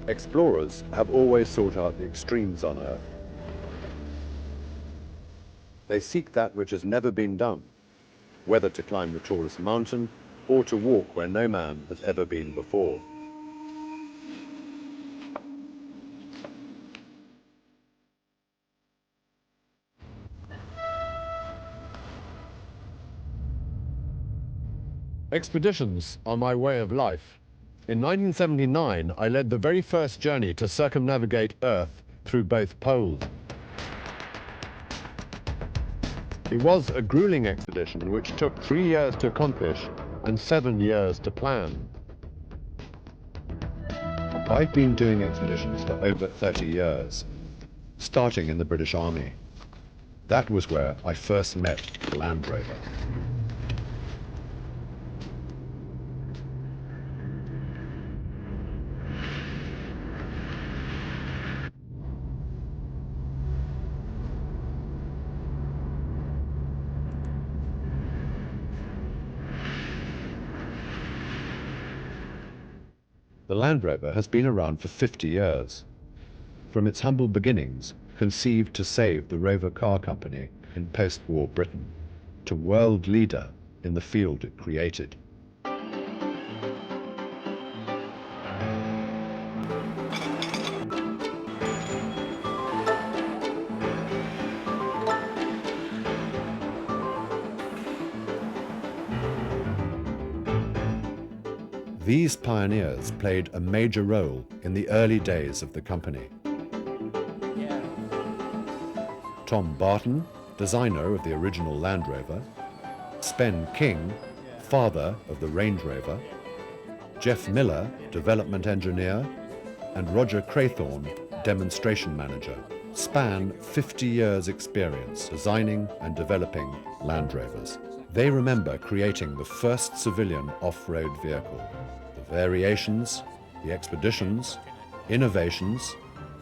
Explorers have always sought out the extremes on Earth. They seek that which has never been done, whether to climb the tallest mountain or to walk where no man has ever been before. Expeditions are my way of life. In 1979, I led the very first journey to circumnavigate Earth through both poles. It was a grueling expedition which took 3 years to accomplish and 7 years to plan. I've been doing expeditions for over 30 years, starting in the British Army. That was where I first met the Land Rover. The Land Rover has been around for 50 years. From its humble beginnings, conceived to save the Rover Car Company in post-war Britain, to world leader in the field it created. These pioneers played a major role in the early days of the company. Tom Barton, designer of the original Land Rover, Spen King, father of the Range Rover, Jeff Miller, development engineer, and Roger Craythorne, demonstration manager, span 50 years' experience designing and developing Land Rovers. They remember creating the first civilian off-road vehicle. The variations, the expeditions, innovations,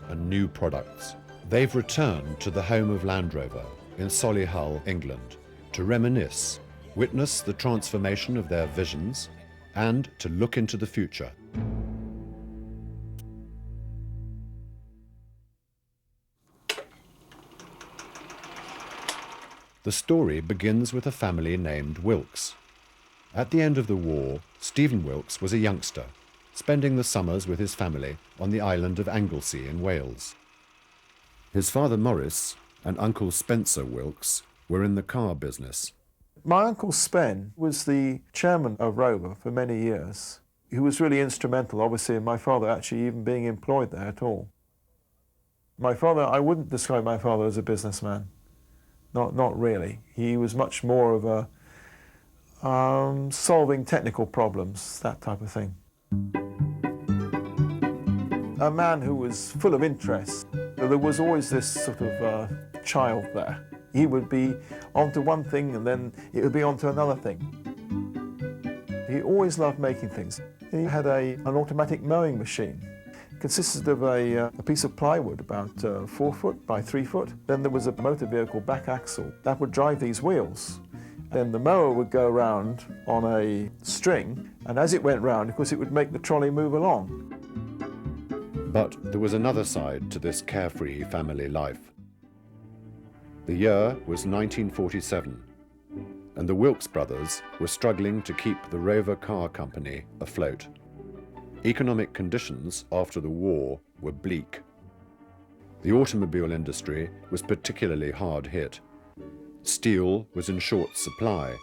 and new products. They've returned to the home of Land Rover in Solihull, England, to reminisce, witness the transformation of their visions, and to look into the future. The story begins with a family named Wilks. At the end of the war, Stephen Wilks was a youngster, spending the summers with his family on the island of Anglesey in Wales. His father Maurice and uncle Spencer Wilks were in the car business. My uncle Spen was the chairman of Rover for many years. He was really instrumental, obviously, in my father actually even being employed there at all. My father, I wouldn't describe my father as a businessman. Not really. He was much more of a solving technical problems, that type of thing. A man who was full of interest. There was always this sort of child there. He would be onto one thing and then it would be onto another thing. He always loved making things. He had an automatic mowing machine. It consisted of a piece of plywood about 4 foot by 3 foot. Then there was a motor vehicle back axle that would drive these wheels. Then the mower would go around on a string, and as it went round, of course, it would make the trolley move along. But there was another side to this carefree family life. The year was 1947, and the Wilks brothers were struggling to keep the Rover Car Company afloat. Economic conditions after the war were bleak. The automobile industry was particularly hard hit. Steel was in short supply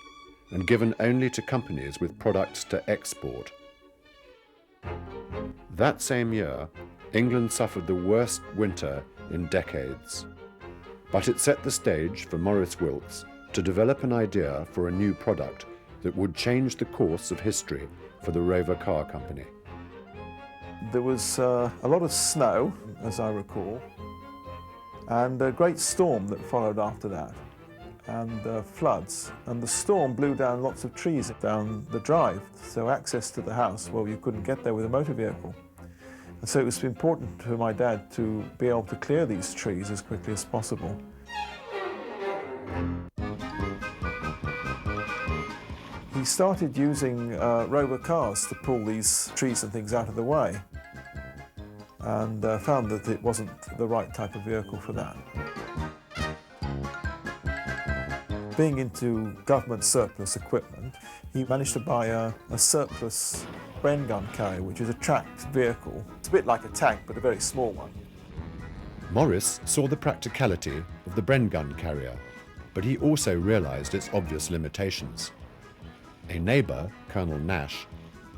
and given only to companies with products to export. That same year, England suffered the worst winter in decades. But it set the stage for Maurice Wilks to develop an idea for a new product that would change the course of history for the Rover Car Company. There was a lot of snow, as I recall, and a great storm that followed after that, and floods. And the storm blew down lots of trees down the drive, so access to the house, well, you couldn't get there with a motor vehicle. And so it was important to my dad to be able to clear these trees as quickly as possible. He started using Rover cars to pull these trees and things out of the way. and found that it wasn't the right type of vehicle for that. Being into government surplus equipment, he managed to buy a surplus Bren gun carrier, which is a tracked vehicle. It's a bit like a tank, but a very small one. Maurice saw the practicality of the Bren gun carrier, but he also realised its obvious limitations. A neighbour, Colonel Nash,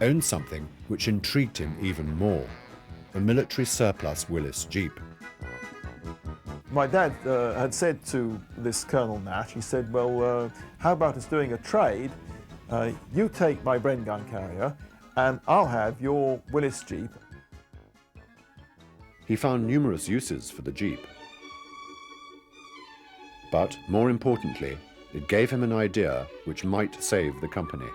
owned something which intrigued him even more, a military surplus Willis Jeep. My dad had said to this Colonel Nash, he said, well, how about us doing a trade? You take my Bren gun carrier and I'll have your Willis Jeep. He found numerous uses for the Jeep. But more importantly, it gave him an idea which might save the company.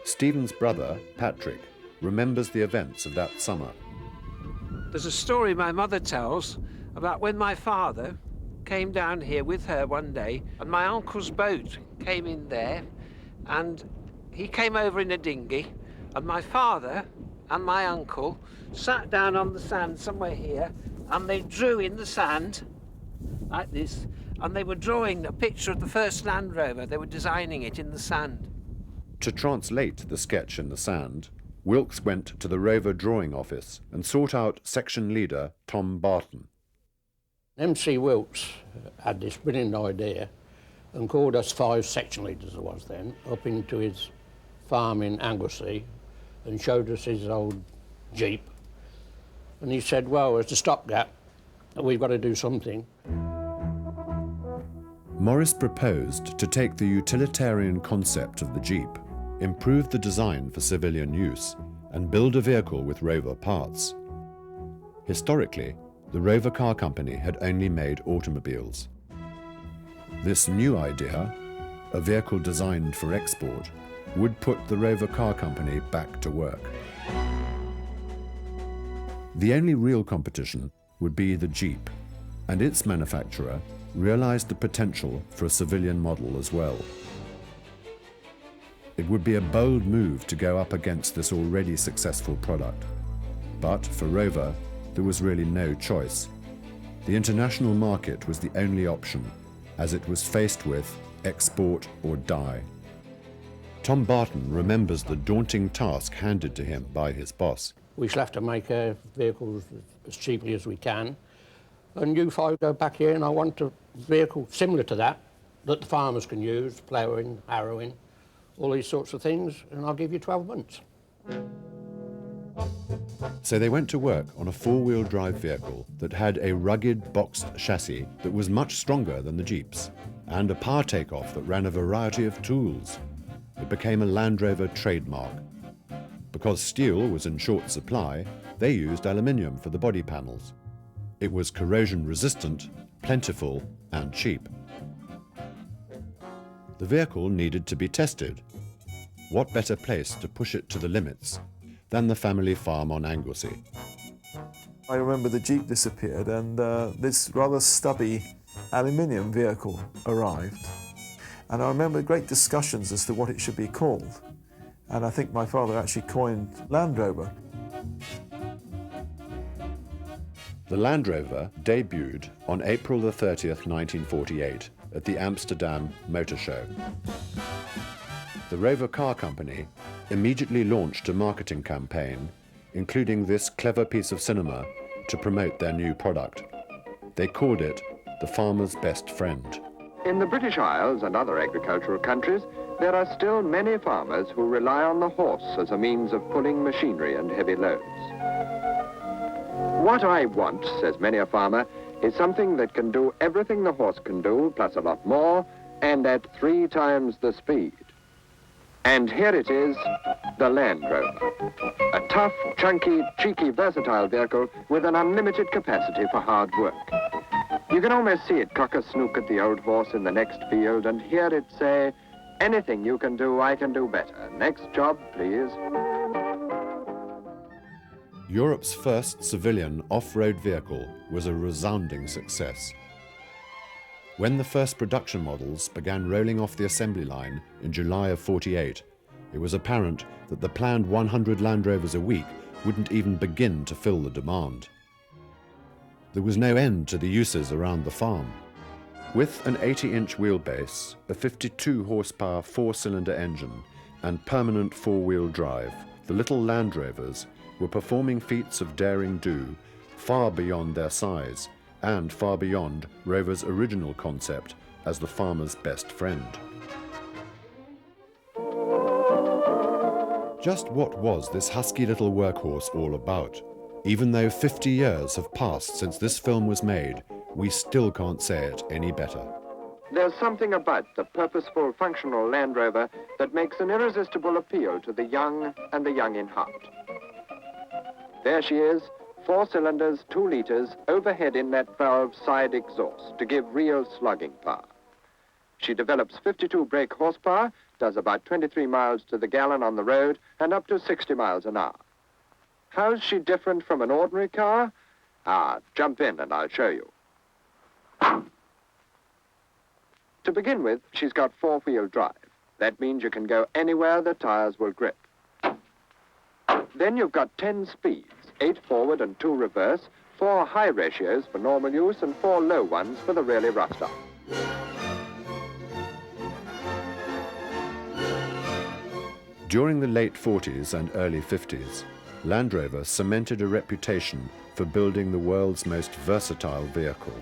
Stephen's brother, Patrick, remembers the events of that summer. There's a story my mother tells about when my father came down here with her one day, and my uncle's boat came in there, and he came over in a dinghy, and my father and my uncle sat down on the sand somewhere here, and they drew in the sand like this, and they were drawing a picture of the first Land Rover. They were designing it in the sand. To translate the sketch in the sand, Wilks went to the Rover drawing office and sought out section leader Tom Barton. MC Wilks had this brilliant idea and called us 5 section leaders there was then up into his farm in Anglesey and showed us his old Jeep. And he said, well, as a stopgap, we've got to do something. Maurice proposed to take the utilitarian concept of the Jeep, improve the design for civilian use, and build a vehicle with Rover parts. Historically, the Rover Car Company had only made automobiles. This new idea, a vehicle designed for export, would put the Rover Car Company back to work. The only real competition would be the Jeep, and its manufacturer realized the potential for a civilian model as well. It would be a bold move to go up against this already successful product. But for Rover, there was really no choice. The international market was the only option, as it was faced with export or die. Tom Barton remembers the daunting task handed to him by his boss. We shall have to make vehicles as cheaply as we can. And you 5 go back here and I want a vehicle similar to that the farmers can use, ploughing, harrowing, all these sorts of things, and I'll give you 12 months. So they went to work on a 4-wheel drive vehicle that had a rugged boxed chassis that was much stronger than the Jeeps, and a power takeoff that ran a variety of tools. It became a Land Rover trademark. Because steel was in short supply, they used aluminium for the body panels. It was corrosion resistant, plentiful, and cheap. The vehicle needed to be tested. What better place to push it to the limits than the family farm on Anglesey? I remember the Jeep disappeared and this rather stubby aluminium vehicle arrived. And I remember great discussions as to what it should be called. And I think my father actually coined Land Rover. The Land Rover debuted on April the 30th, 1948 at the Amsterdam Motor Show. The Rover Car Company immediately launched a marketing campaign, including this clever piece of cinema, to promote their new product. They called it the farmer's best friend. In the British Isles and other agricultural countries, there are still many farmers who rely on the horse as a means of pulling machinery and heavy loads. What I want, says many a farmer, is something that can do everything the horse can do, plus a lot more, and at 3 times the speed. And here it is, the Land Rover. A tough, chunky, cheeky, versatile vehicle with an unlimited capacity for hard work. You can almost see it cock a snook at the old horse in the next field and hear it say, anything you can do, I can do better. Next job, please. Europe's first civilian off-road vehicle was a resounding success. When the first production models began rolling off the assembly line in July of '48, it was apparent that the planned 100 Land Rovers a week wouldn't even begin to fill the demand. There was no end to the uses around the farm. With an 80-inch wheelbase, a 52-horsepower four-cylinder engine, and permanent four-wheel drive, the little Land Rovers were performing feats of daring do far beyond their size and far beyond Rover's original concept as the farmer's best friend. Just what was this husky little workhorse all about? Even though 50 years have passed since this film was made, we still can't say it any better. There's something about the purposeful, functional Land Rover that makes an irresistible appeal to the young and the young in heart. There she is, 4 cylinders, 2 litres, overhead inlet valve side exhaust to give real slugging power. She develops 52 brake horsepower, does about 23 miles to the gallon on the road, and up to 60 miles an hour. How's she different from an ordinary car? Jump in and I'll show you. To begin with, she's got 4-wheel drive. That means you can go anywhere the tires will grip. Then you've got 10 speeds, 8 forward and 2 reverse, 4 high ratios for normal use and 4 low ones for the really rough stuff. During the late 40s and early 50s, Land Rover cemented a reputation for building the world's most versatile vehicle.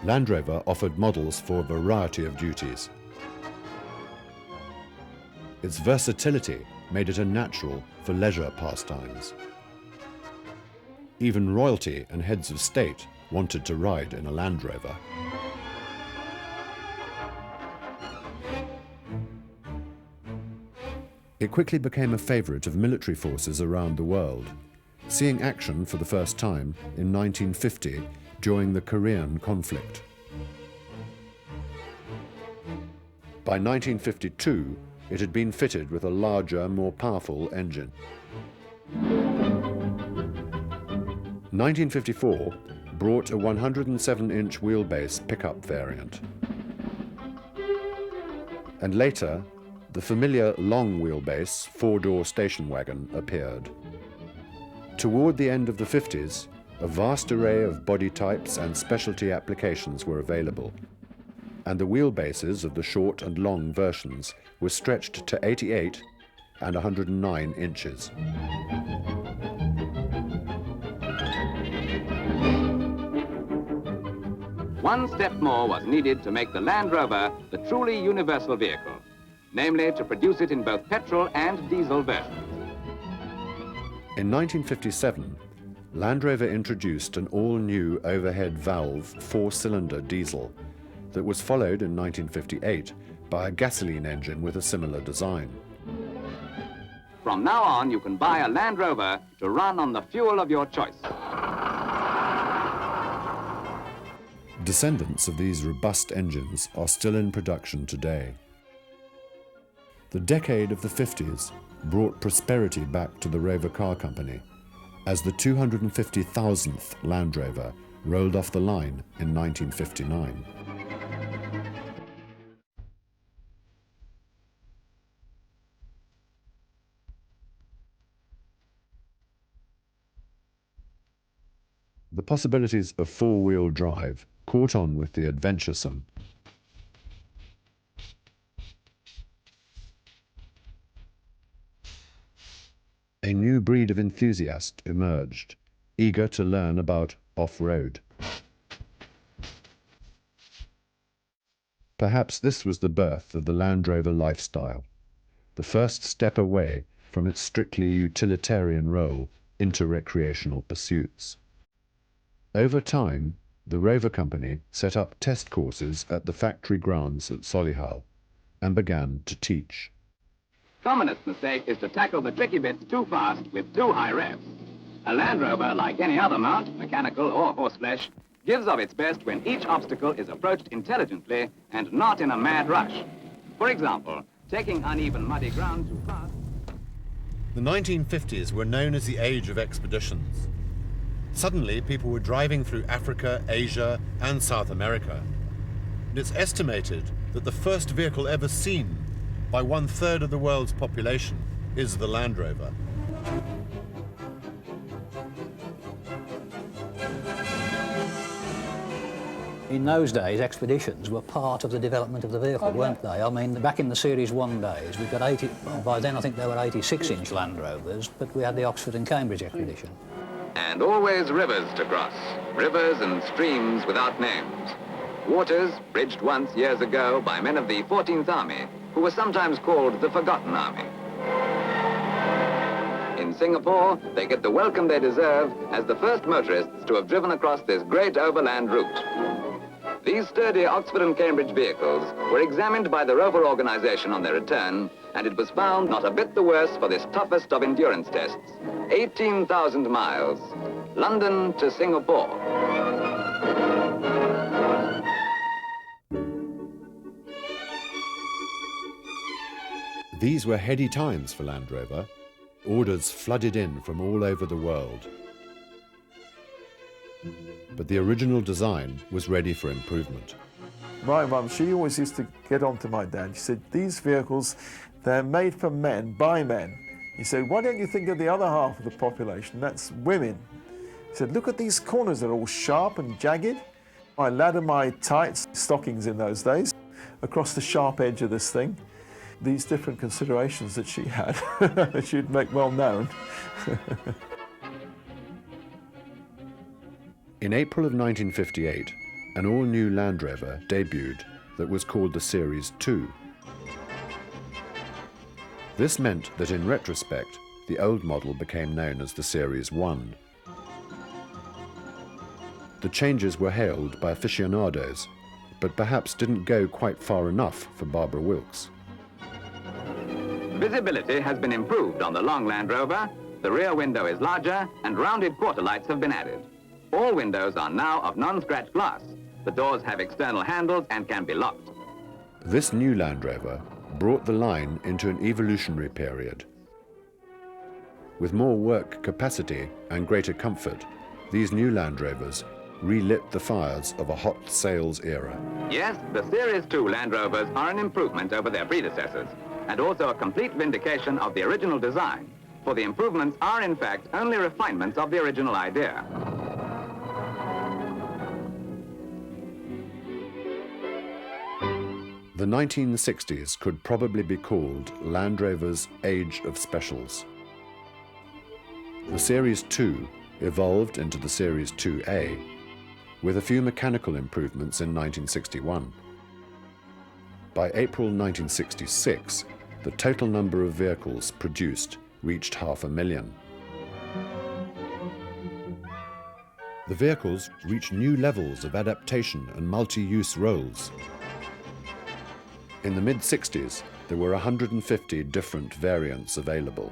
Land Rover offered models for a variety of duties. Its versatility made it a natural for leisure pastimes. Even royalty and heads of state wanted to ride in a Land Rover. It quickly became a favorite of military forces around the world, seeing action for the first time in 1950 during the Korean conflict. By 1952, it had been fitted with a larger, more powerful engine. 1954 brought a 107-inch wheelbase pickup variant. And later, the familiar long wheelbase 4-door station wagon appeared. Toward the end of the 50s, a vast array of body types and specialty applications were available, and the wheelbases of the short and long versions were stretched to 88 and 109 inches. One step more was needed to make the Land Rover the truly universal vehicle, namely to produce it in both petrol and diesel versions. In 1957, Land Rover introduced an all-new overhead valve 4-cylinder diesel that was followed in 1958 by a gasoline engine with a similar design. From now on, you can buy a Land Rover to run on the fuel of your choice. Descendants of these robust engines are still in production today. The decade of the 50s brought prosperity back to the Rover Car Company as the 250,000th Land Rover rolled off the line in 1959. The possibilities of four-wheel drive caught on with the adventuresome. A new breed of enthusiast emerged, eager to learn about off-road. Perhaps this was the birth of the Land Rover lifestyle, the first step away from its strictly utilitarian role into recreational pursuits. Over time, the Rover Company set up test courses at the factory grounds at Solihull and began to teach. Commonest mistake is to tackle the tricky bits too fast with too high revs. A Land Rover, like any other mount, mechanical or horseflesh, gives of its best when each obstacle is approached intelligently and not in a mad rush. For example, taking uneven muddy ground too fast. The 1950s were known as the age of expeditions. Suddenly, people were driving through Africa, Asia, and South America. And it's estimated that the first vehicle ever seen by 1/3 of the world's population is the Land Rover. In those days, expeditions were part of the development of the vehicle, weren't they? I mean, back in the Series 1 days, we've got 80, by then I think there were 86-inch Land Rovers, but we had the Oxford and Cambridge expedition. And always rivers to cross, rivers and streams without names. Waters bridged once years ago by men of the 14th Army, who were sometimes called the Forgotten Army. In Singapore, they get the welcome they deserve as the first motorists to have driven across this great overland route. These sturdy Oxford and Cambridge vehicles were examined by the Rover organization on their return, and it was found not a bit the worse for this toughest of endurance tests. 18,000 miles, London to Singapore. These were heady times for Land Rover. Orders flooded in from all over the world. But the original design was ready for improvement. My mum, she always used to get on to my dad. She said, these vehicles, they're made for men, by men. He said, why don't you think of the other half of the population? That's women. He said, look at these corners, they're all sharp and jagged. I ladder my tights, stockings in those days, across the sharp edge of this thing. These different considerations that she had, that she'd make well known. In April of 1958, an all-new Land Rover debuted that was called the Series 2. This meant that in retrospect, the old model became known as the Series 1. The changes were hailed by aficionados, but perhaps didn't go quite far enough for Barbara Wilks. Visibility has been improved on the long Land Rover. The rear window is larger and rounded quarter lights have been added. All windows are now of non-scratch glass. The doors have external handles and can be locked. This new Land Rover brought the line into an evolutionary period. With more work capacity and greater comfort, these new Land Rovers relit the fires of a hot sales era. Yes, the Series 2 Land Rovers are an improvement over their predecessors, and also a complete vindication of the original design, for the improvements are in fact only refinements of the original idea. The 1960s could probably be called Land Rover's Age of Specials. The Series 2 evolved into the Series 2A, with a few mechanical improvements in 1961. By April 1966, the total number of vehicles produced reached 500,000. The vehicles reached new levels of adaptation and multi-use roles. In the mid-60s, there were 150 different variants available.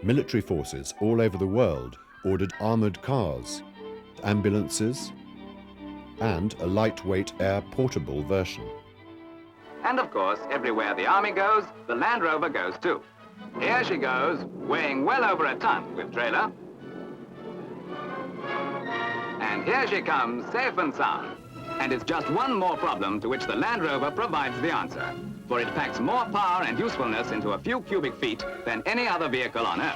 Military forces all over the world ordered armoured cars, ambulances, and a lightweight air portable version. And of course, everywhere the Army goes, the Land Rover goes too. Here she goes, weighing well over a ton with trailer. And here she comes, safe and sound. And it's just one more problem to which the Land Rover provides the answer, for it packs more power and usefulness into a few cubic feet than any other vehicle on Earth.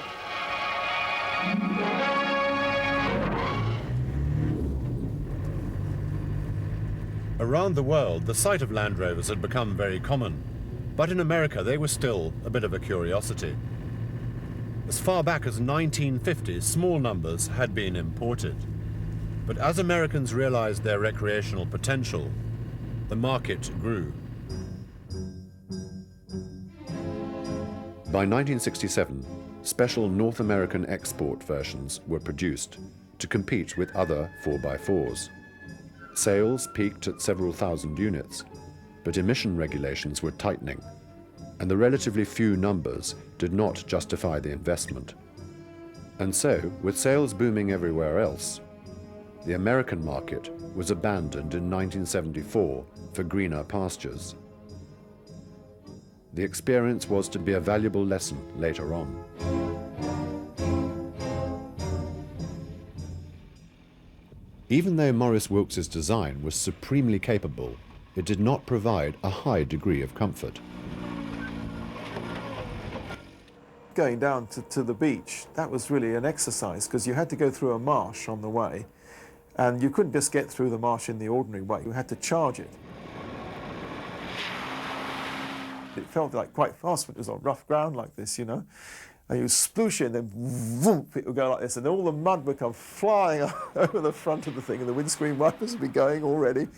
Around the world, the sight of Land Rovers had become very common, but in America they were still a bit of a curiosity. As far back as 1950, small numbers had been imported. But as Americans realized their recreational potential, the market grew. By 1967, special North American export versions were produced to compete with other 4x4s. Sales peaked at several thousand units, but emission regulations were tightening, and the relatively few numbers did not justify the investment. And so, with sales booming everywhere else, the American market was abandoned in 1974 for greener pastures. The experience was to be a valuable lesson later on. Even though Maurice Wilks's design was supremely capable, it did not provide a high degree of comfort. Going down to the beach, that was really an exercise because you had to go through a marsh on the way, and you couldn't just get through the marsh in the ordinary way. You had to charge it. It felt like quite fast when it was on rough ground like this, you know. And you sploosh it and then whoop, it would go like this, and all the mud would come flying over the front of the thing, and the windscreen wipers would be going already.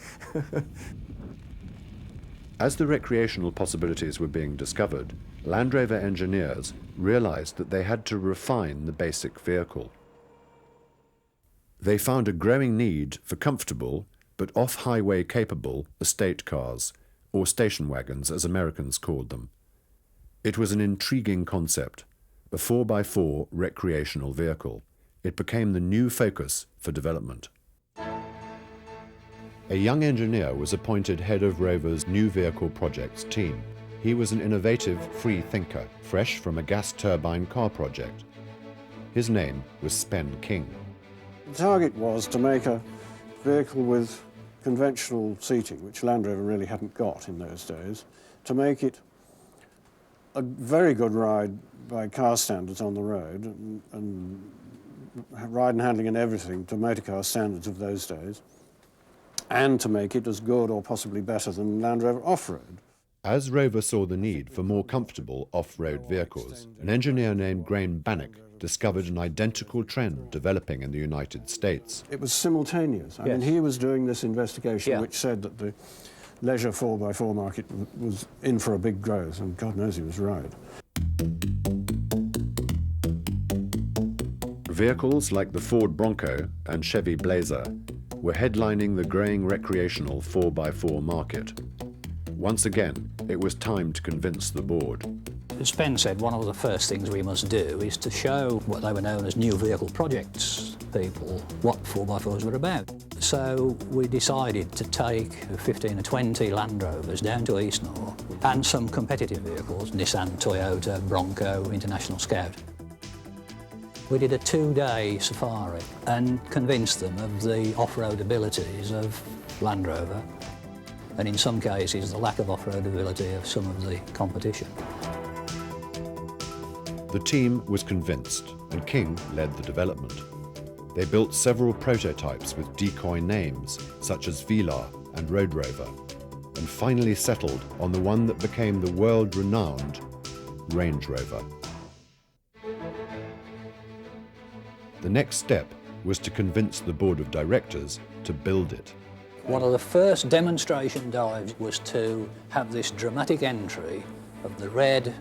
As the recreational possibilities were being discovered, Land Rover engineers realized that they had to refine the basic vehicle. They found a growing need for comfortable, but off-highway capable estate cars, or station wagons as Americans called them. It was an intriguing concept, a 4x4 recreational vehicle. It became the new focus for development. A young engineer was appointed head of Rover's new vehicle projects team. He was an innovative free thinker, fresh from a gas turbine car project. His name was Spen King. The target was to make a vehicle with conventional seating, which Land Rover really hadn't got in those days, to make it a very good ride by car standards on the road, and ride and handling and everything to motor car standards of those days, and to make it as good or possibly better than Land Rover off-road. As Rover saw the need for more comfortable off-road vehicles, an engineer named Graham Bannock discovered an identical trend developing in the United States. It was simultaneous. I mean, he was doing this investigation which said that the leisure 4x4 market was in for a big growth, and God knows he was right. Vehicles like the Ford Bronco and Chevy Blazer were headlining the growing recreational 4x4 market. Once again, it was time to convince the board. As Spen said, one of the first things we must do is to show what they were known as new vehicle projects people what 4x4s were about. So we decided to take 15 or 20 Land Rovers down to Eastnor and some competitive vehicles, Nissan, Toyota, Bronco, International Scout. We did a 2-day safari and convinced them of the off-road abilities of Land Rover, and in some cases the lack of off-road ability of some of the competition. The team was convinced, and King led the development. They built several prototypes with decoy names, such as Velar and Road Rover, and finally settled on the one that became the world-renowned Range Rover. The next step was to convince the board of directors to build it. One of the first demonstration dives was to have this dramatic entry of the red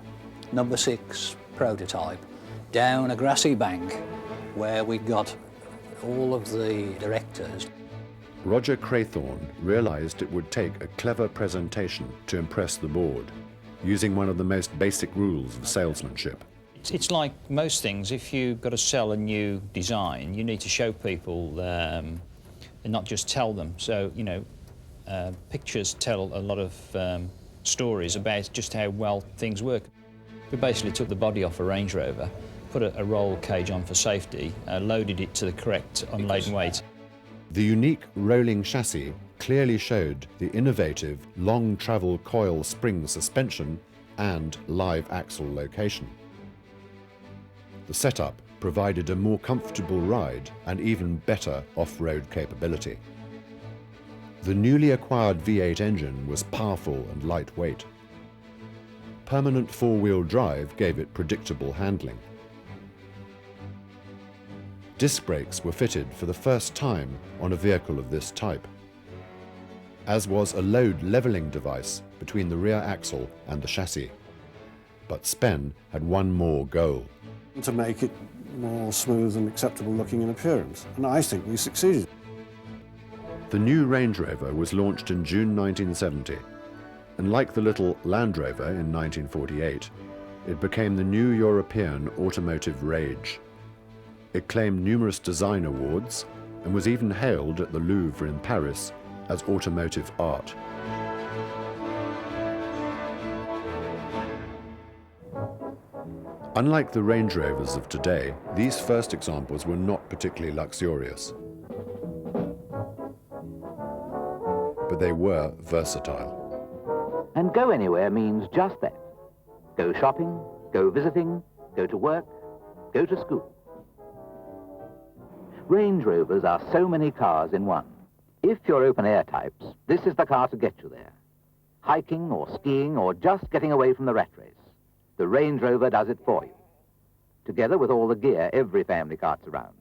number 6 prototype down a grassy bank where we got all of the directors. Roger Craythorne realized it would take a clever presentation to impress the board, using one of the most basic rules of salesmanship. It's like most things. If you've got to sell a new design, you need to show people and not just tell them. So, you know, pictures tell a lot of stories about just how well things work. We basically took the body off a Range Rover, put a roll cage on for safety, loaded it to the correct unladen weight. The unique rolling chassis clearly showed the innovative long travel coil spring suspension and live axle location. The setup provided a more comfortable ride and even better off-road capability. The newly acquired V8 engine was powerful and lightweight. Permanent four-wheel drive gave it predictable handling. Disc brakes were fitted for the first time on a vehicle of this type, as was a load leveling device between the rear axle and the chassis. But Spen had one more goal: to make it more smooth and acceptable looking in appearance, and I think we succeeded. The new Range Rover was launched in June 1970, and like the little Land Rover in 1948, it became the new European automotive rage. It claimed numerous design awards and was even hailed at the Louvre in Paris as automotive art. Unlike the Range Rovers of today, these first examples were not particularly luxurious. but they were versatile. And go anywhere means just that. Go shopping, go visiting, go to work, go to school. Range Rovers are so many cars in one. If you're open-air types, this is the car to get you there. Hiking or skiing or just getting away from the rat race. The Range Rover does it for you, together with all the gear every family carts around.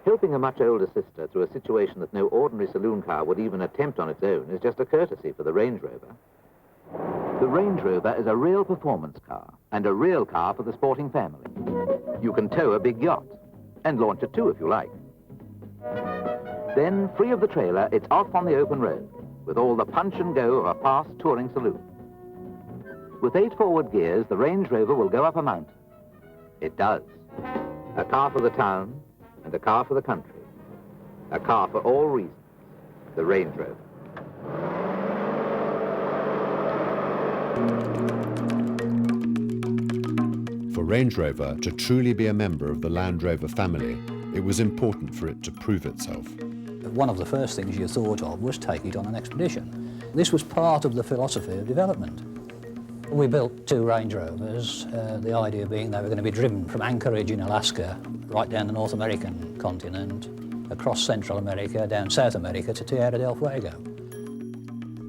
Helping a much older sister through a situation that no ordinary saloon car would even attempt on its own is just a courtesy for the Range Rover. The Range Rover is a real performance car and a real car for the sporting family. You can tow a big yacht and launch it too if you like. Then, free of the trailer, it's off on the open road with all the punch and go of a fast touring saloon. With 8 forward gears, the Range Rover will go up a mountain. It does. A car for the town and a car for the country. A car for all reasons. The Range Rover. For Range Rover to truly be a member of the Land Rover family, it was important for it to prove itself. One of the first things you thought of was take it on an expedition. This was part of the philosophy of development. We built 2 Range Rovers, the idea being they were going to be driven from Anchorage in Alaska right down the North American continent, across Central America, down South America to Tierra del Fuego.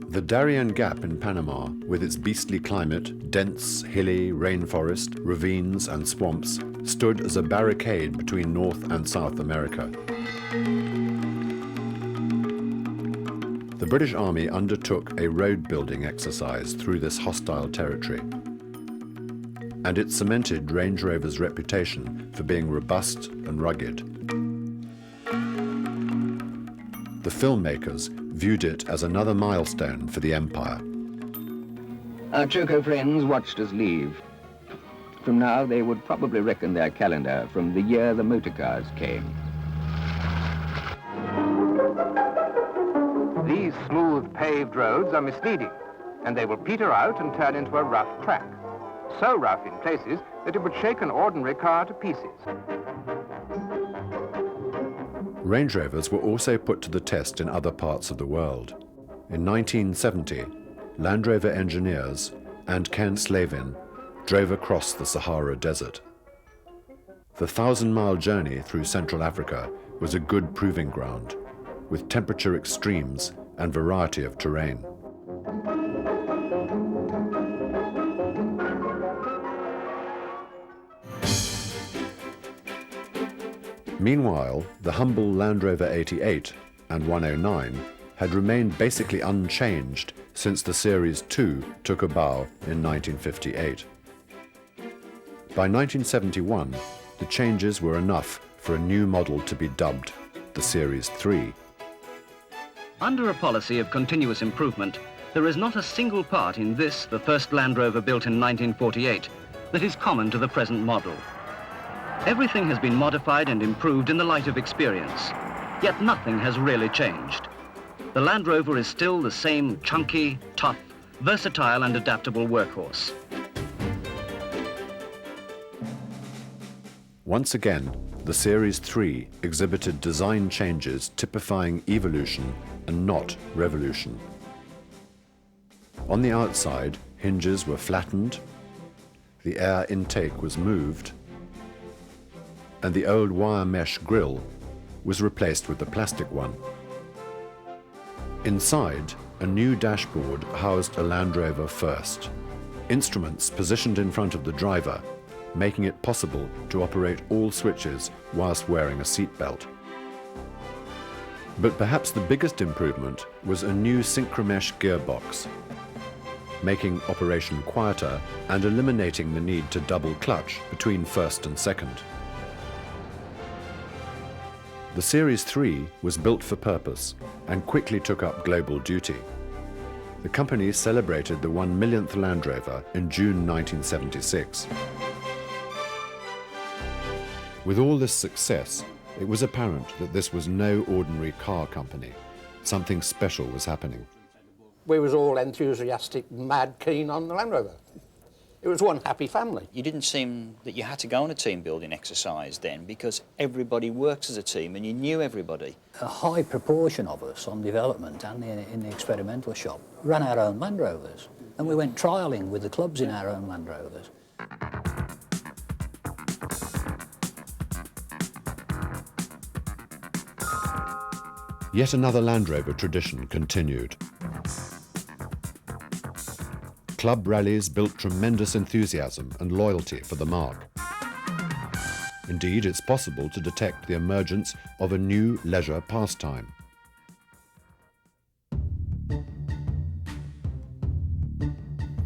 The Darien Gap in Panama, with its beastly climate, dense, hilly rainforest, ravines and swamps, stood as a barricade between North and South America. The British Army undertook a road-building exercise through this hostile territory, and it cemented Range Rover's reputation for being robust and rugged. The filmmakers viewed it as another milestone for the empire. Our Choco friends watched us leave. From now, they would probably reckon their calendar from the year the motor cars came. These smooth paved roads are misleading, and they will peter out and turn into a rough track. So rough in places that it would shake an ordinary car to pieces. Range Rovers were also put to the test in other parts of the world. In 1970, Land Rover engineers and Ken Slavin drove across the Sahara Desert. The 1,000-mile journey through Central Africa was a good proving ground, with temperature extremes and variety of terrain. Meanwhile, the humble Land Rover 88 and 109 had remained basically unchanged since the Series 2 took a bow in 1958. By 1971, the changes were enough for a new model to be dubbed the Series 3. Under a policy of continuous improvement, there is not a single part in this, the first Land Rover built in 1948, that is common to the present model. Everything has been modified and improved in the light of experience, yet nothing has really changed. The Land Rover is still the same chunky, tough, versatile and adaptable workhorse. Once again, the Series 3 exhibited design changes typifying evolution and not revolution. On the outside, hinges were flattened, the air intake was moved, and the old wire mesh grille was replaced with the plastic one. Inside, a new dashboard housed a Land Rover First. Instruments positioned in front of the driver, making it possible to operate all switches whilst wearing a seatbelt. But perhaps the biggest improvement was a new synchromesh gearbox, making operation quieter and eliminating the need to double clutch between first and second. The Series 3 was built for purpose and quickly took up global duty. The company celebrated the 1 millionth Land Rover in June 1976. With all this success, it was apparent that this was no ordinary car company. Something special was happening. We was all enthusiastic, mad keen on the Land Rover. It was one happy family. You didn't seem that you had to go on a team building exercise then, because everybody works as a team and you knew everybody. A high proportion of us on development and in the experimental shop ran our own Land Rovers, and we went trialling with the clubs in our own Land Rovers. Yet another Land Rover tradition continued. Club rallies built tremendous enthusiasm and loyalty for the marque. Indeed, it's possible to detect the emergence of a new leisure pastime.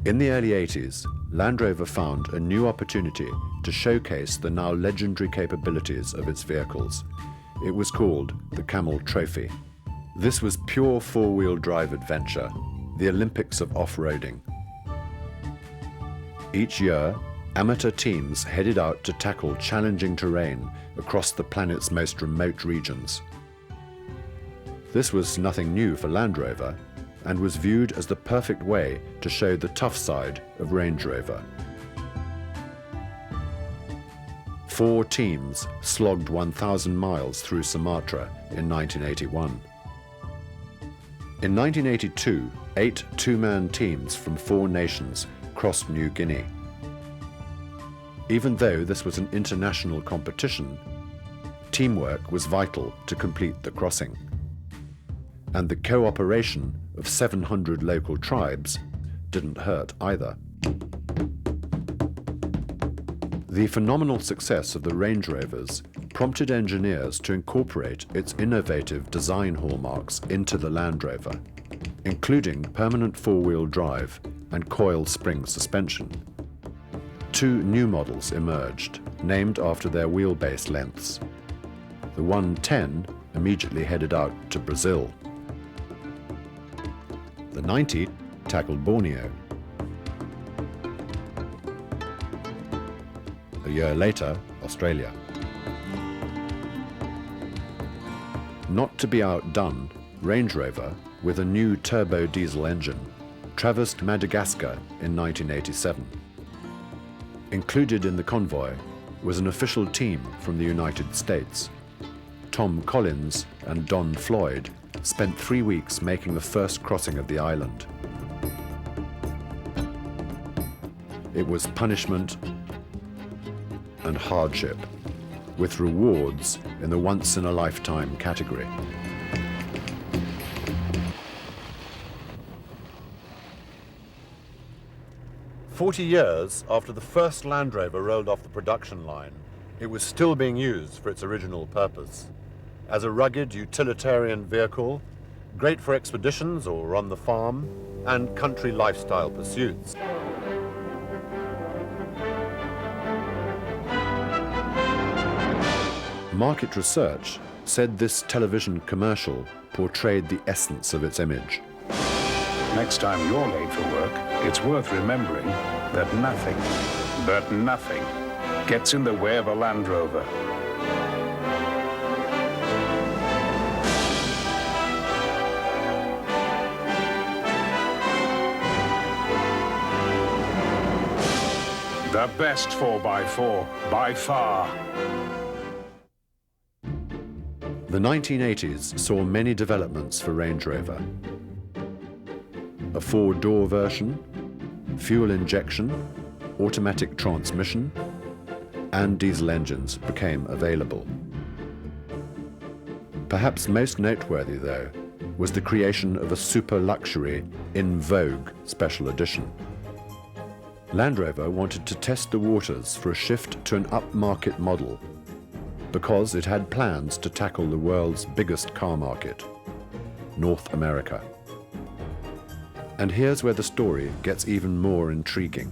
In the early 80s, Land Rover found a new opportunity to showcase the now legendary capabilities of its vehicles. It was called the Camel Trophy. This was pure four-wheel drive adventure, the Olympics of off-roading. Each year, amateur teams headed out to tackle challenging terrain across the planet's most remote regions. This was nothing new for Land Rover and was viewed as the perfect way to show the tough side of Range Rover. 4 teams slogged 1,000 miles through Sumatra in 1981. In 1982, 8 two-man teams from 4 nations crossed New Guinea. Even though this was an international competition, teamwork was vital to complete the crossing. And the cooperation of 700 local tribes didn't hurt either. The phenomenal success of the Range Rovers prompted engineers to incorporate its innovative design hallmarks into the Land Rover, including permanent four-wheel drive and coil spring suspension. 2 new models emerged, named after their wheelbase lengths. The 110 immediately headed out to Brazil. The 90 tackled Borneo. A year later, Australia. Not to be outdone, Range Rover, with a new turbo diesel engine, traversed Madagascar in 1987. Included in the convoy was an official team from the United States. Tom Collins and Don Floyd spent 3 weeks making the first crossing of the island. It was punishment and hardship, with rewards in the once-in-a-lifetime category. "40 years after the first Land Rover rolled off the production line, it was still being used for its original purpose. As a rugged utilitarian vehicle, great for expeditions or on the farm, and country lifestyle pursuits. Market research said this television commercial portrayed the essence of its image. Next time you're late for work, it's worth remembering that nothing, but nothing, gets in the way of a Land Rover. The best 4x4, by far. The 1980s saw many developments for Range Rover. A 4-door version, fuel injection, automatic transmission, and diesel engines became available. Perhaps most noteworthy, though, was the creation of a super luxury In Vogue special edition. Land Rover wanted to test the waters for a shift to an upmarket model because it had plans to tackle the world's biggest car market, North America. And here's where the story gets even more intriguing.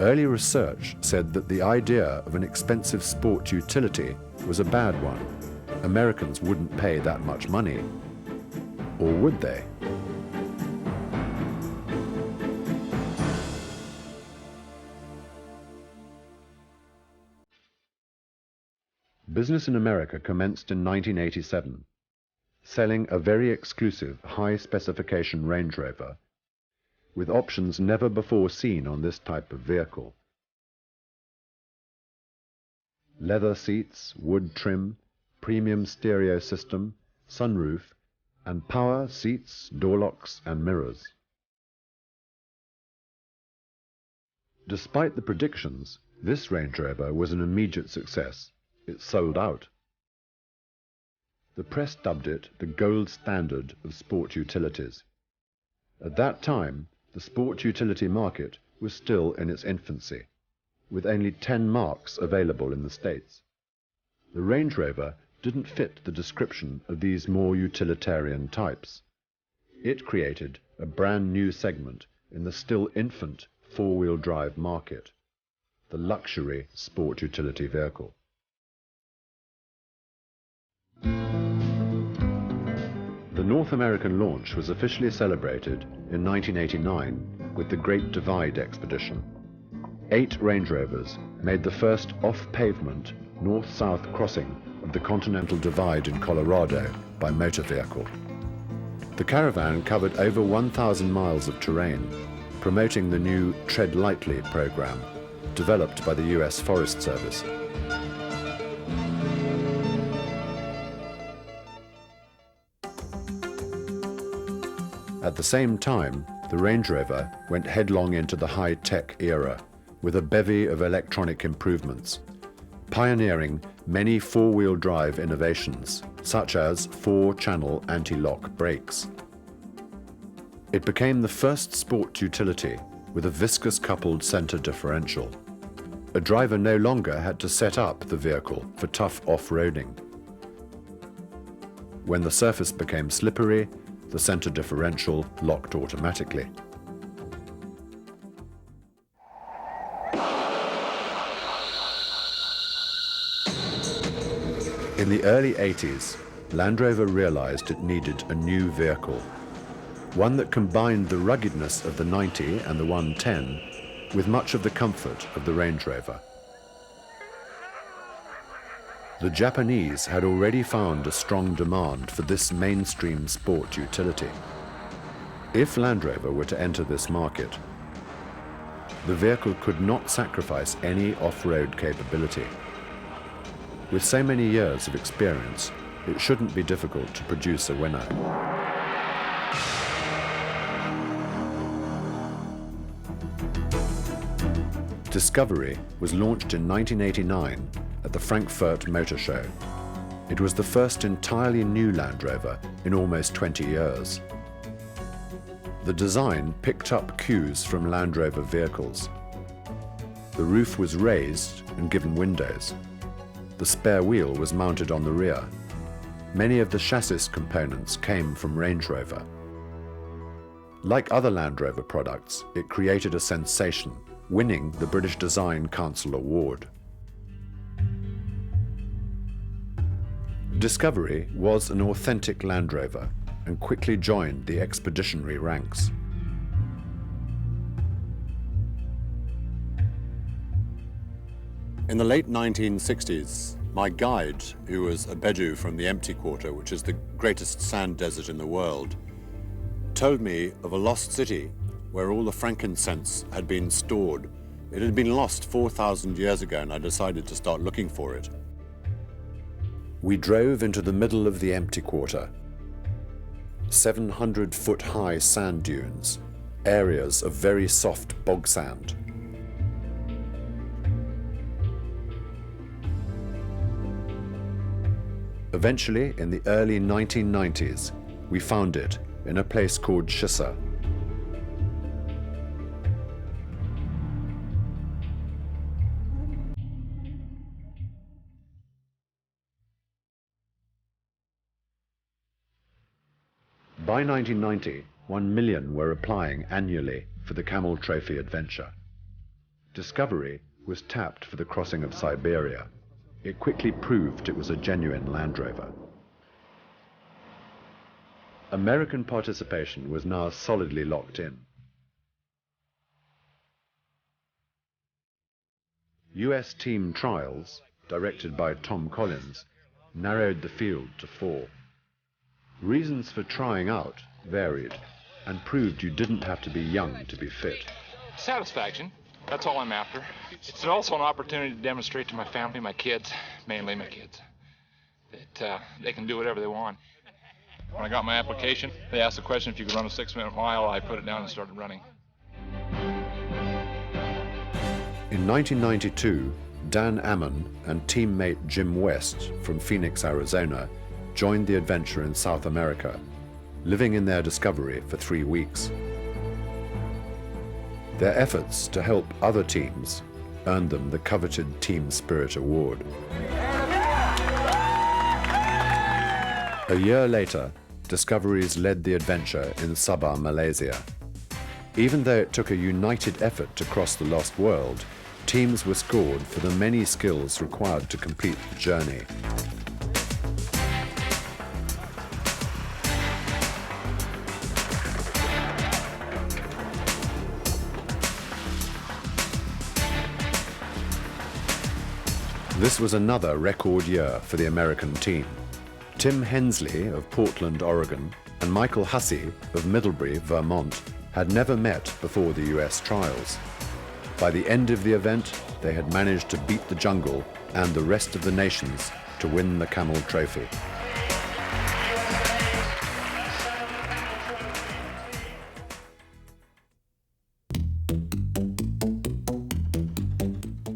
Early research said that the idea of an expensive sport utility was a bad one. Americans wouldn't pay that much money. Or would they? Business in America commenced in 1987, selling a very exclusive high-specification Range Rover, with options never before seen on this type of vehicle. Leather seats, wood trim, premium stereo system, sunroof, and power seats, door locks and mirrors. Despite the predictions, this Range Rover was an immediate success. It sold out. The press dubbed it the gold standard of sport utilities. At that time, the sport utility market was still in its infancy, with only 10 marques available in the States. The Range Rover didn't fit the description of these more utilitarian types. It created a brand new segment in the still infant four-wheel drive market, the luxury sport utility vehicle. The North American launch was officially celebrated in 1989 with the Great Divide Expedition. 8 Range Rovers made the first off-pavement north-south crossing of the Continental Divide in Colorado by motor vehicle. The caravan covered over 1,000 miles of terrain, promoting the new Tread Lightly program, developed by the US Forest Service. At the same time, the Range Rover went headlong into the high-tech era with a bevy of electronic improvements, pioneering many four-wheel drive innovations, such as 4-channel anti-lock brakes. It became the first sport utility with a viscous-coupled center differential. A driver no longer had to set up the vehicle for tough off-roading. When the surface became slippery, the center differential locked automatically. In the early 80s, Land Rover realized it needed a new vehicle, one that combined the ruggedness of the 90 and the 110 with much of the comfort of the Range Rover. The Japanese had already found a strong demand for this mainstream sport utility. If Land Rover were to enter this market, the vehicle could not sacrifice any off-road capability. With so many years of experience, it shouldn't be difficult to produce a winner. Discovery was launched in 1989 at the Frankfurt Motor Show. It was the first entirely new Land Rover in almost 20 years. The design picked up cues from Land Rover vehicles. The roof was raised and given windows. The spare wheel was mounted on the rear. Many of the chassis components came from Range Rover. Like other Land Rover products, it created a sensation, winning the British Design Council Award. Discovery was an authentic Land Rover and quickly joined the expeditionary ranks. In the late 1960s, my guide, who was a Bedou from the Empty Quarter, which is the greatest sand desert in the world, told me of a lost city where all the frankincense had been stored. It had been lost 4,000 years ago, and I decided to start looking for it. We drove into the middle of the Empty Quarter. 700-foot-high sand dunes, areas of very soft bog sand. Eventually, in the early 1990s, we found it in a place called Shissa. By 1990, 1 million were applying annually for the Camel Trophy adventure. Discovery was tapped for the crossing of Siberia. It quickly proved it was a genuine Land Rover. American participation was now solidly locked in. US team trials, directed by Tom Collins, narrowed the field to 4. Reasons for trying out varied. and proved you didn't have to be young to be fit. Satisfaction, that's all I'm after. It's also an opportunity to demonstrate to my family, my kids, mainly my kids, that they can do whatever they want. When I got my application, they asked the question if you could run a 6-minute mile. I put it down and started running. In 1992, Dan Ammon and teammate Jim West from Phoenix, Arizona, joined the adventure in South America, living in their Discovery for 3 weeks. Their efforts to help other teams earned them the coveted Team Spirit Award. A year later, Discoveries led the adventure in Sabah, Malaysia. Even though it took a united effort to cross the lost world, teams were scored for the many skills required to complete the journey. This was another record year for the American team. Tim Hensley of Portland, Oregon, and Michael Hussey of Middlebury, Vermont, had never met before the US trials. By the end of the event, they had managed to beat the jungle and the rest of the nations to win the Camel Trophy.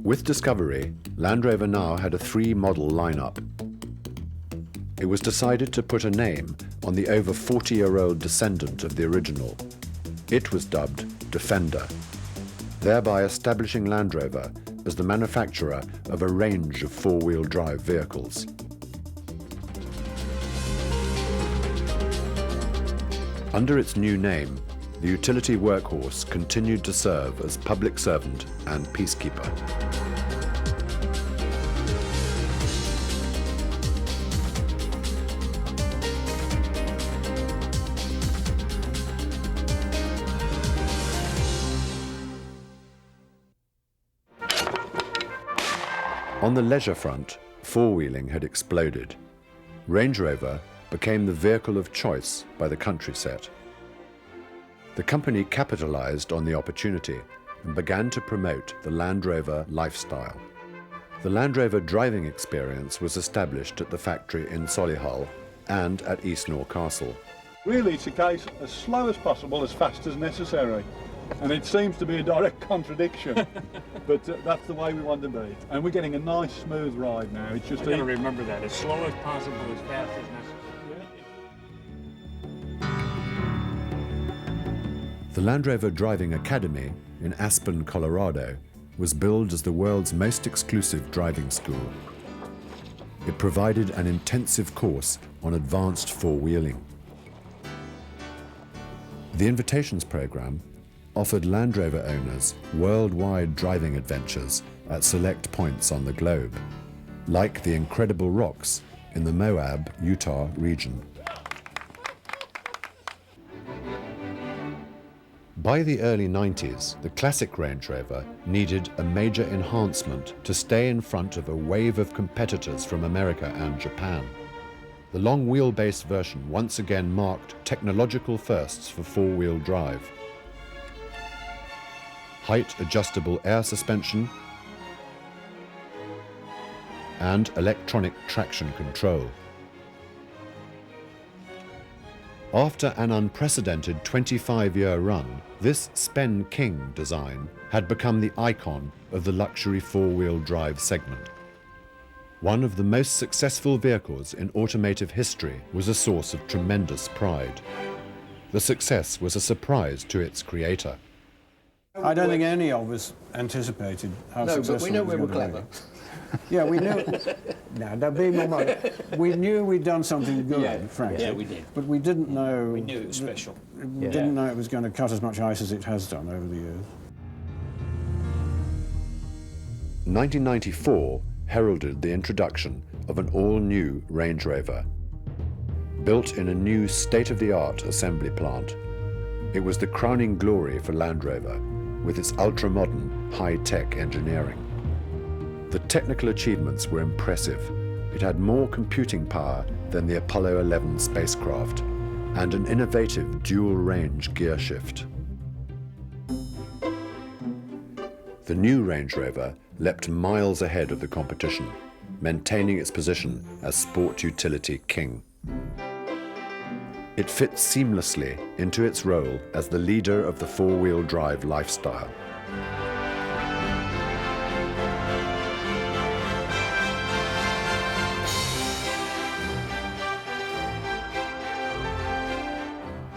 With Discovery, Land Rover now had a 3-model lineup. It was decided to put a name on the over 40-year-old descendant of the original. It was dubbed Defender, thereby establishing Land Rover as the manufacturer of a range of 4-wheel drive vehicles. Under its new name, the utility workhorse continued to serve as public servant and peacekeeper. On the leisure front, four-wheeling had exploded. Range Rover became the vehicle of choice by the country set. The company capitalized on the opportunity and began to promote the Land Rover lifestyle. The Land Rover driving experience was established at the factory in Solihull and at Eastnor Castle. Really, it's a case as slow as possible, as fast as necessary. And it seems to be a direct contradiction, but that's the way we want to be. And we're getting a nice, smooth ride now. It's just We've got to remember that, as slow as possible, as fast as necessary. The Land Rover Driving Academy in Aspen, Colorado, was billed as the world's most exclusive driving school. It provided an intensive course on advanced four-wheeling. The Invitations program offered Land Rover owners worldwide driving adventures at select points on the globe, like the incredible rocks in the Moab, Utah region. By the early 90s, the classic Range Rover needed a major enhancement to stay in front of a wave of competitors from America and Japan. The long wheelbase version once again marked technological firsts for four-wheel drive. Height-adjustable air suspension, and electronic traction control. After an unprecedented 25-year run, this Spen King design had become the icon of the luxury four-wheel drive segment. One of the most successful vehicles in automotive history was a source of tremendous pride. The success was a surprise to its creator. I don't think any of us anticipated how successful but we knew we were clever. Yeah, we knew. No, don't be more modest. We knew we'd done something good, frankly. Yeah, we did. But we didn't know. We knew it was special. We didn't know it was going to cut as much ice as it has done over the years. 1994 heralded the introduction of an all-new Range Rover. Built in a new state-of-the-art assembly plant, it was the crowning glory for Land Rover, with its ultra-modern, high-tech engineering. The technical achievements were impressive. It had more computing power than the Apollo 11 spacecraft and an innovative dual-range gear shift. The new Range Rover leapt miles ahead of the competition, maintaining its position as sport utility king. It fits seamlessly into its role as the leader of the four-wheel drive lifestyle.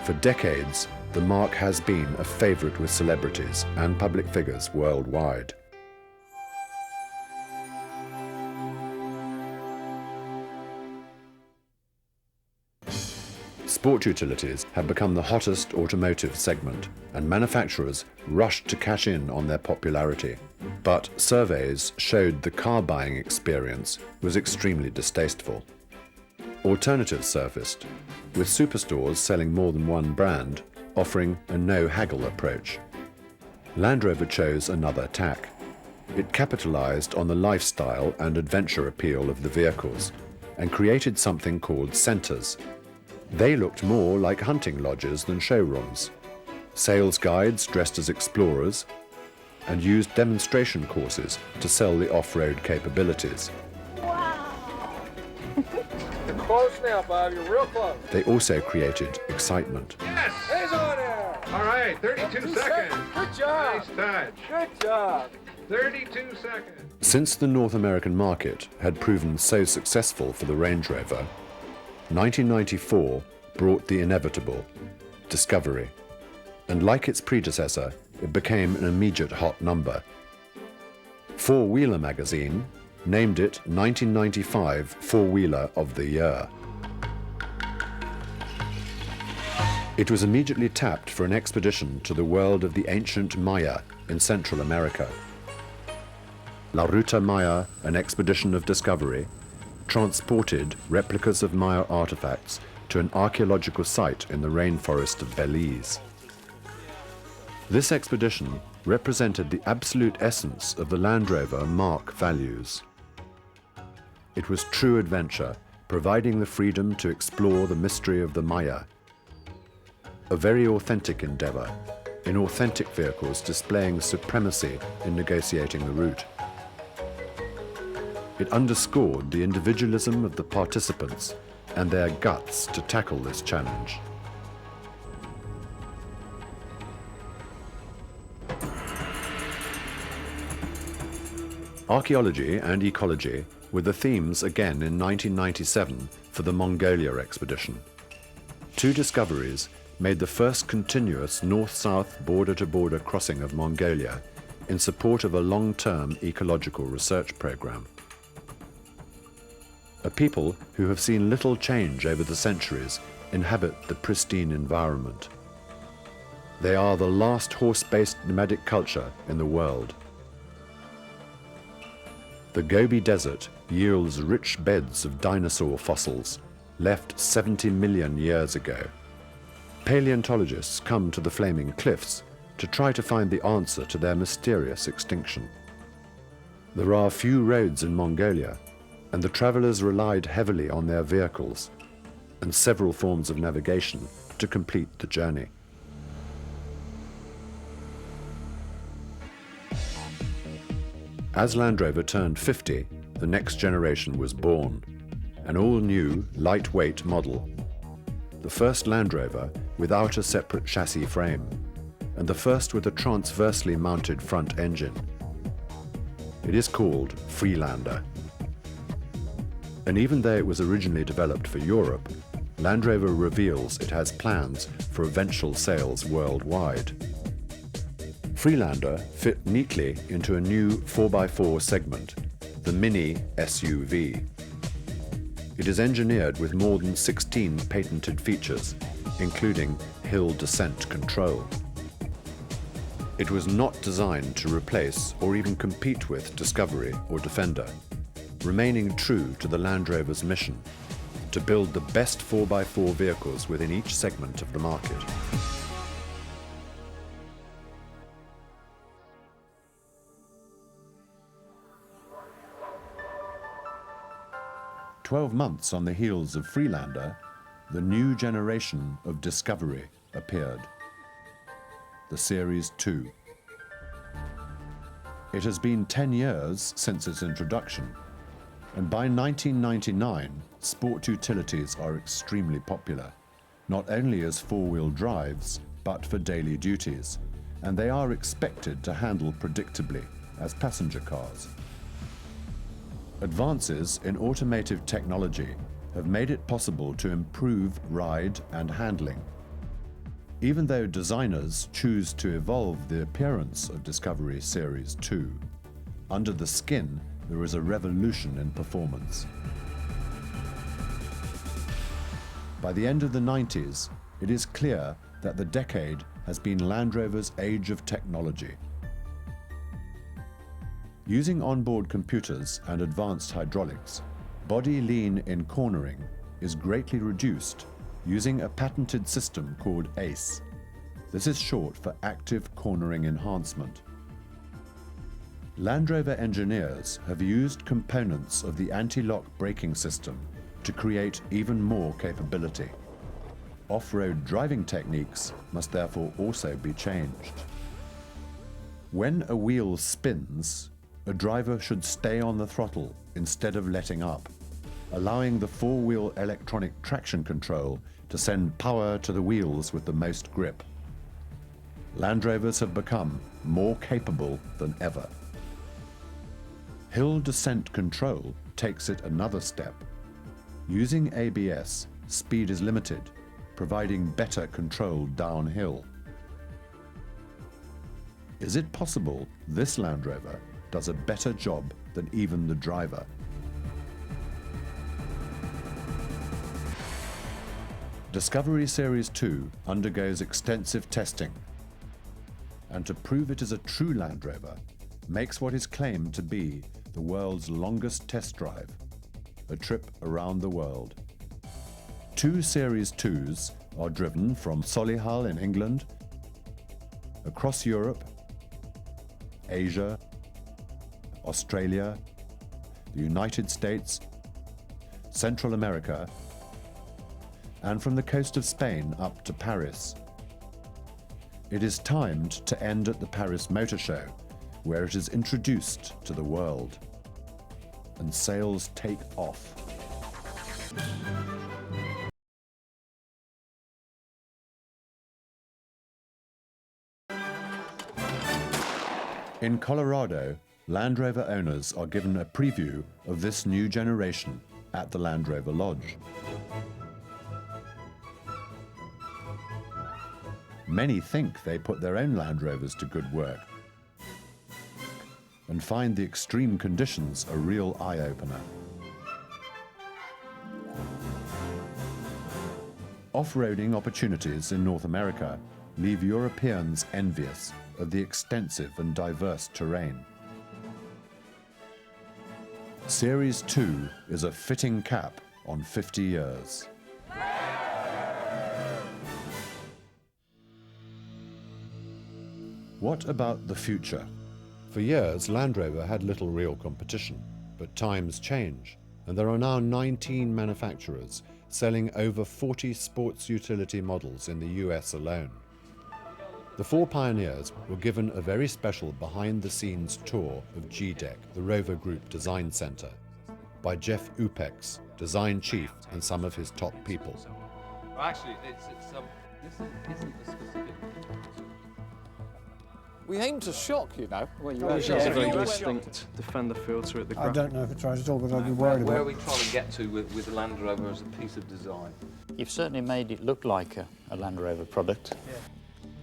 For decades, the marque has been a favorite with celebrities and public figures worldwide. Sport utilities have become the hottest automotive segment, and manufacturers rushed to cash in on their popularity. But surveys showed the car buying experience was extremely distasteful. Alternatives surfaced, with superstores selling more than one brand, offering a no-haggle approach. Land Rover chose another tack. It capitalized on the lifestyle and adventure appeal of the vehicles and created something called centers. They looked more like hunting lodges than showrooms. Sales guides dressed as explorers and used demonstration courses to sell the off-road capabilities. You're close now, Bob. You're real close. They also created excitement. Yes! He's on there! All right, 32 seconds. Good job. Nice touch. Good job. 32 seconds. Since the North American market had proven so successful for the Range Rover, 1994 brought the inevitable, Discovery. And like its predecessor, it became an immediate hot number. Four Wheeler magazine named it 1995 Four-Wheeler of the Year. It was immediately tapped for an expedition to the world of the ancient Maya in Central America. La Ruta Maya, an expedition of discovery, transported replicas of Maya artifacts to an archaeological site in the rainforest of Belize. This expedition represented the absolute essence of the Land Rover marque values. It was true adventure, providing the freedom to explore the mystery of the Maya. A very authentic endeavor, in authentic vehicles displaying supremacy in negotiating the route. It underscored the individualism of the participants and their guts to tackle this challenge. Archaeology and ecology were the themes again in 1997 for the Mongolia expedition. Two discoveries made the first continuous north-south border-to-border crossing of Mongolia in support of a long-term ecological research program. A people who have seen little change over the centuries inhabit the pristine environment. They are the last horse-based nomadic culture in the world. The Gobi Desert yields rich beds of dinosaur fossils left 70 million years ago. Paleontologists come to the Flaming Cliffs to try to find the answer to their mysterious extinction. There are few roads in Mongolia, and the travelers relied heavily on their vehicles and several forms of navigation to complete the journey. As Land Rover turned 50, the next generation was born, an all-new, lightweight model. The first Land Rover without a separate chassis frame, and the first with a transversely mounted front engine. It is called Freelander. And even though it was originally developed for Europe, Land Rover reveals it has plans for eventual sales worldwide. Freelander fit neatly into a new 4x4 segment, the Mini SUV. It is engineered with more than 16 patented features, including hill descent control. It was not designed to replace or even compete with Discovery or Defender, remaining true to the Land Rover's mission to build the best 4x4 vehicles within each segment of the market. "12 months on the heels of Freelander, the new generation of discovery appeared, the Series 2. It has been 10 years since its introduction, and by 1999, sport utilities are extremely popular, not only as four-wheel drives, but for daily duties, and they are expected to handle predictably as passenger cars. Advances in automotive technology have made it possible to improve ride and handling. Even though designers choose to evolve the appearance of Discovery Series 2, under the skin there is a revolution in performance. By the end of the 90s, it is clear that the decade has been Land Rover's age of technology. Using onboard computers and advanced hydraulics, body lean in cornering is greatly reduced using a patented system called ACE. This is short for Active Cornering Enhancement. Land Rover engineers have used components of the anti-lock braking system to create even more capability. Off-road driving techniques must therefore also be changed. When a wheel spins, a driver should stay on the throttle instead of letting up, allowing the four-wheel electronic traction control to send power to the wheels with the most grip. Land Rovers have become more capable than ever. Hill descent control takes it another step. Using ABS, speed is limited, providing better control downhill. Is it possible this Land Rover does a better job than even the driver? Discovery Series 2 undergoes extensive testing, and to prove it is a true Land Rover, makes what is claimed to be the world's longest test drive, a trip around the world. 2 Series 2s are driven from Solihull in England, across Europe, Asia, Australia, the United States, Central America, and from the coast of Spain up to Paris. It is timed to end at the Paris Motor Show, where it is introduced to the world, and sales take off. In Colorado, Land Rover owners are given a preview of this new generation at the Land Rover Lodge. Many think they put their own Land Rovers to good work and find the extreme conditions a real eye-opener. Off-roading opportunities in North America leave Europeans envious of the extensive and diverse terrain. Series 2 is a fitting cap on 50 years. What about the future? For years, Land Rover had little real competition, but times change, and there are now 19 manufacturers selling over 40 sports utility models in the US alone. The 4 pioneers were given a very special behind-the-scenes tour of GDEC, the Rover Group Design Center, by Jeff Upex, design chief, and some of his top people. Well, actually, this isn't the specific. We aim to shock, you know. Well, you are a very distinct defender filter at the I don't know if it tries at all, but I'd be worried Where about are we trying to get to with the Land Rover as a piece of design? You've certainly made it look like a Land Rover product. Yeah.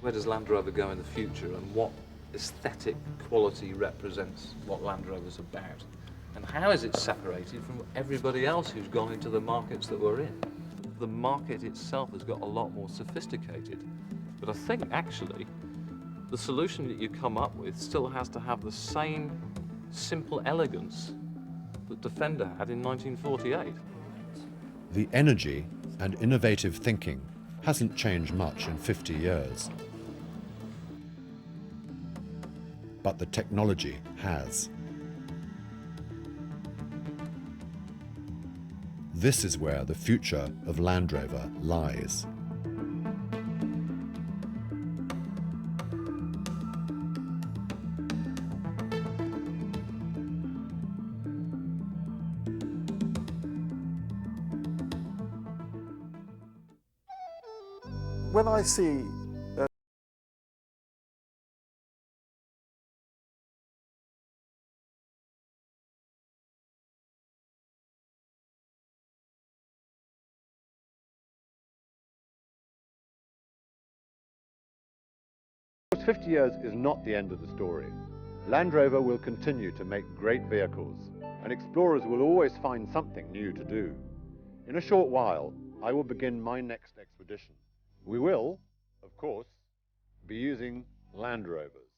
Where does Land Rover go in the future, and what aesthetic quality represents what Land Rover's about? And how is it separated from everybody else who's gone into the markets that we're in? The market itself has got a lot more sophisticated, but I think actually the solution that you come up with still has to have the same simple elegance that Defender had in 1948. The energy and innovative thinking hasn't changed much in 50 years. But the technology has. This is where the future of Land Rover lies. When I see Of course, 50 years is not the end of the story. Land Rover will continue to make great vehicles, and explorers will always find something new to do. In a short while, I will begin my next expedition. We will, of course, be using Land Rovers.